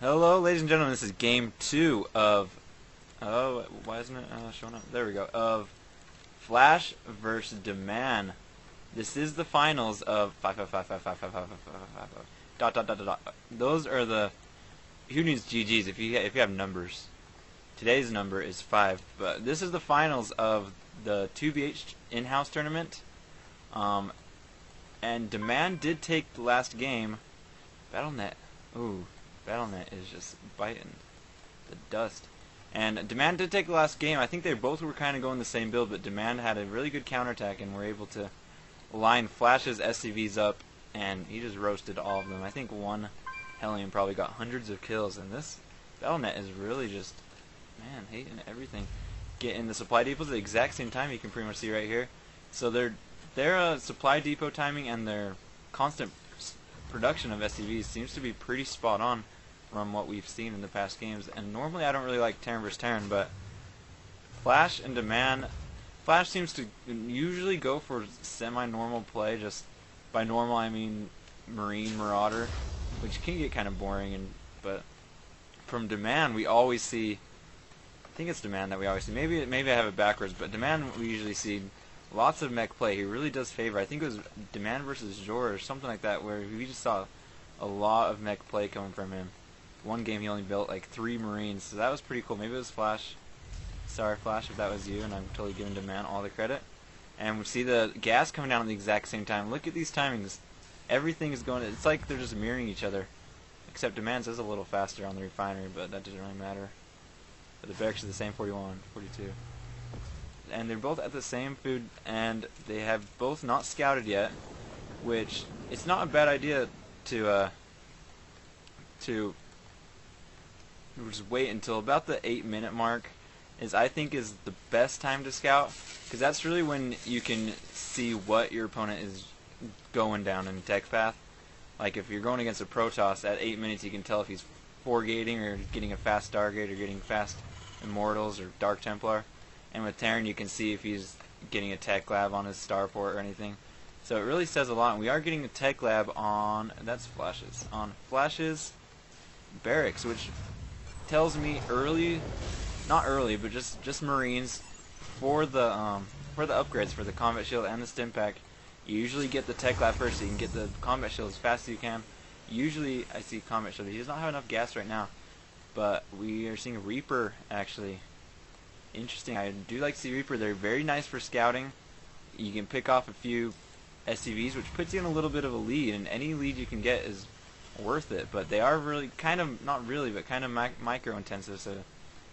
Hello, ladies and gentlemen. This is game 2 of... Oh, why isn't it showing up? There we go. Of FlasH versus DMAN. This is the finals of 5. Dot dot dot dot dot. Those are the... Who needs GGs if you have numbers? Today's number is 5. But this is the finals of the 2vh in-house tournament. And DMAN did take the last game. BattleNet. Ooh. BattleNet is just biting the dust. And DMAN did take the last game. I think they both were kind of going the same build, but DMAN had a really good counterattack and were able to line FlasH's SCVs up, and he just roasted all of them. I think one Hellion probably got hundreds of kills, and this BattleNet is really just, man, hating everything. Getting the supply depots at the exact same time, you can pretty much see right here. So their supply depot timing and their constant production of SCVs seems to be pretty spot on from what we've seen in the past games. And normally I don't really like Terran vs Terran, but FlasH and DMAN, FlasH seems to usually go for semi-normal play. Just by normal I mean Marine Marauder, which can get kind of boring. But from DMAN we always see, I think it's DMAN that we always see. Maybe I have it backwards, but DMAN we usually see lots of mech play. He really does favor. I think it was DMAN versus Jor or something like that, where we just saw a lot of mech play coming from him. One game he only built like 3 Marines, so that was pretty cool. Maybe it was FlasH. Sorry, FlasH, if that was you, and I'm totally giving DMAN all the credit. And we see the gas coming down at the exact same time. Look at these timings. Everything is going. It's like they're just mirroring each other. Except DMAN's is a little faster on the refinery, but that doesn't really matter. But the barracks is the same, 41, 42. And they're both at the same food, and they have both not scouted yet, which it's not a bad idea to just wait until about the 8-minute mark. I think is the best time to scout, because that's really when you can see what your opponent is going down in tech path. Like if you're going against a Protoss at 8 minutes, you can tell if he's 4-gating or getting a fast Stargate or getting fast Immortals or Dark Templar. And with Terran, you can see if he's getting a tech lab on his starport or anything. So it really says a lot. And we are getting a tech lab on, that's FlasH's, on FlasH's barracks, which tells me early, not early, but just Marines for the upgrades for the combat shield and the stim pack. You usually get the tech lab first, so you can get the combat shield as fast as you can. Usually, I see combat shield. He does not have enough gas right now, but we are seeing a Reaper actually. Interesting. I do like to see Reaper. They're very nice for scouting. You can pick off a few SCVs, which puts you in a little bit of a lead, and any lead you can get is worth it. But they are really kind of, not really, but kind of micro intensive, so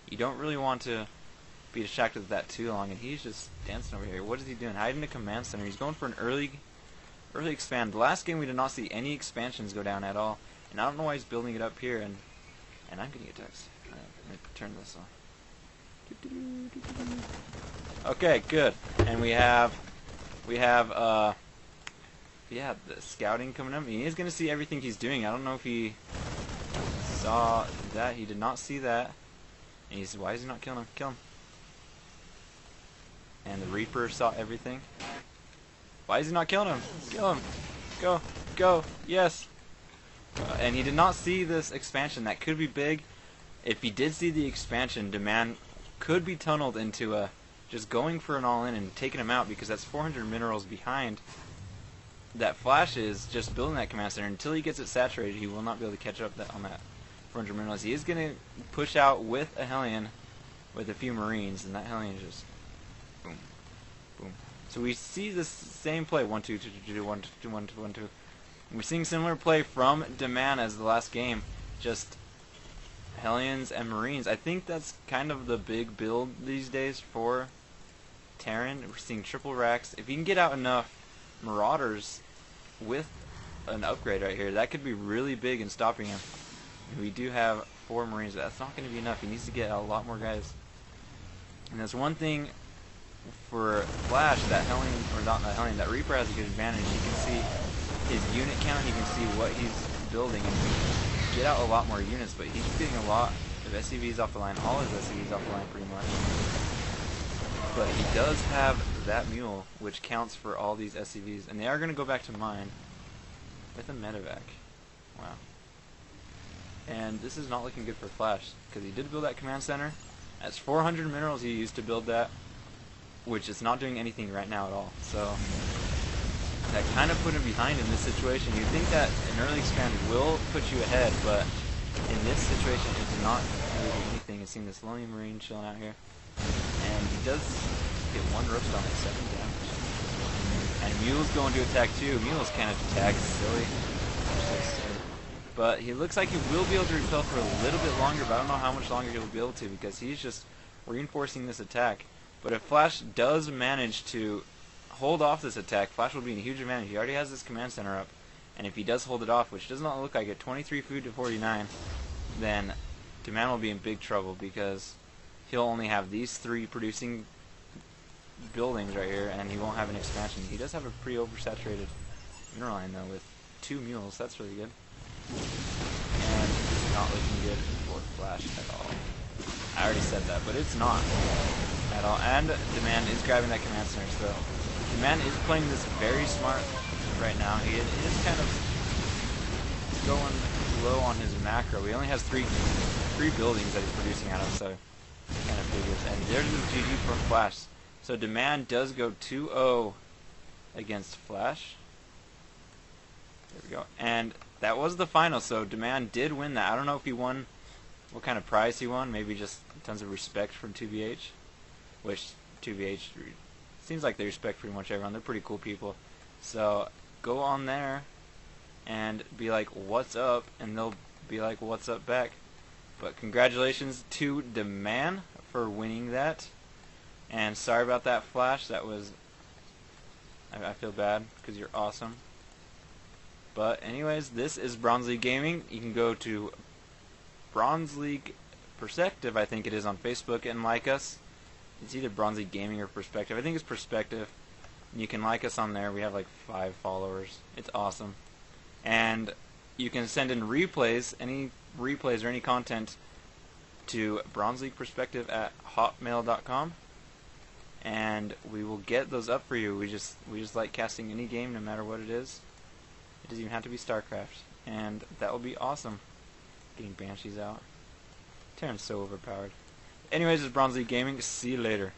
you don't really want to be distracted with that too long. And he's just dancing over here. What is he doing? Hiding the command center. He's going for an early expand. The last game we did not see any expansions go down at all, and I don't know why he's building it up here. And I'm getting a text. Let me turn this on. Okay, good. And we have yeah, the scouting coming up. He is going to see everything he's doing. I don't know if he saw that. He did not see that. And he said, why is he not killing him? Kill him. And the Reaper saw everything. Why is he not killing him? Kill him. Go. Go. Yes. And he did not see this expansion. That could be big. If he did see the expansion, DMAN could be tunneled into just going for an all-in and taking him out, because that's 400 minerals behind that FlasH is just building that command center. Until he gets it saturated, he will not be able to catch up on that 400 minerals. He is going to push out with a Hellion with a few Marines, and that Hellion just boom, boom. So we see this same play, 1 2 2 2 1 2 1 2 1 2. We're seeing similar play from DMAN as the last game, just Hellions and Marines. I think that's kind of the big build these days for Terran. We're seeing triple racks. If you can get out enough Marauders with an upgrade right here, that could be really big in stopping him. We do have 4 Marines, but that's not going to be enough. He needs to get a lot more guys. And there's one thing for FlasH, that Hellion, or not that Hellion, that Reaper has a good advantage. You can see his unit count, you can see what he's building, and get out a lot more units, but he's getting a lot of SCVs off the line, all his SCVs off the line pretty much. But he does have that mule, which counts for all these SCVs, and they are going to go back to mine with a medevac. Wow. and this is not looking good for FlasH, because he did build that command center. That's 400 minerals he used to build that, which is not doing anything right now at all. So that kind of put him behind in this situation. You'd think that an early expand will put you ahead, but in this situation it did not really do anything. You've seen this Lonely Marine chilling out here, and he does get one roast on it, 7 damage. And Mule's going to attack too. Mule's kind of attack, silly. But he looks like he will be able to repel for a little bit longer, but I don't know how much longer he'll be able to, because he's just reinforcing this attack. But if FlasH does manage to hold off this attack, FlasH will be in a huge advantage. He already has this command center up, and if he does hold it off, which does not look like it, 23 food to 49, then DMAN will be in big trouble, because he'll only have these 3 producing buildings right here, and he won't have an expansion. He does have a pretty oversaturated mineral line though, with 2 mules. That's really good. And it's not looking good for FlasH at all. I already said that, but it's not at all. And DMAN is grabbing that command center, so DMAN is playing this very smart right now. He is kind of going low on his macro. He only has three buildings that he's producing out of, so kind of figures. And there's the GG for FlasH. So DMAN does go 2-0 against FlasH. There we go. And that was the final, so DMAN did win that. I don't know if he won, what kind of prize he won. Maybe just tons of respect from 2VH, which 2VH seems like they respect pretty much everyone. They're pretty cool people. So go on there and be like, what's up? And they'll be like, what's up back? But congratulations to DMAN for winning that. And sorry about that, FlasH. That was... I feel bad because you're awesome. But anyways, this is BronzeLeagueGaming. You can go to BronzeLeague Perspective, I think it is, on Facebook, and like us. It's either BronzeLeagueGaming or Perspective. I think it's Perspective. And you can like us on there. We have like 5 followers. It's awesome. And you can send in replays, any replays or any content, to BronzeLeaguePerspective at hotmail.com. And we will get those up for you. We just like casting any game, no matter what it is. It doesn't even have to be Starcraft, and that will be awesome. Getting Banshees out. Terran's so overpowered. Anyways, it's BronzeLeagueGaming. See you later.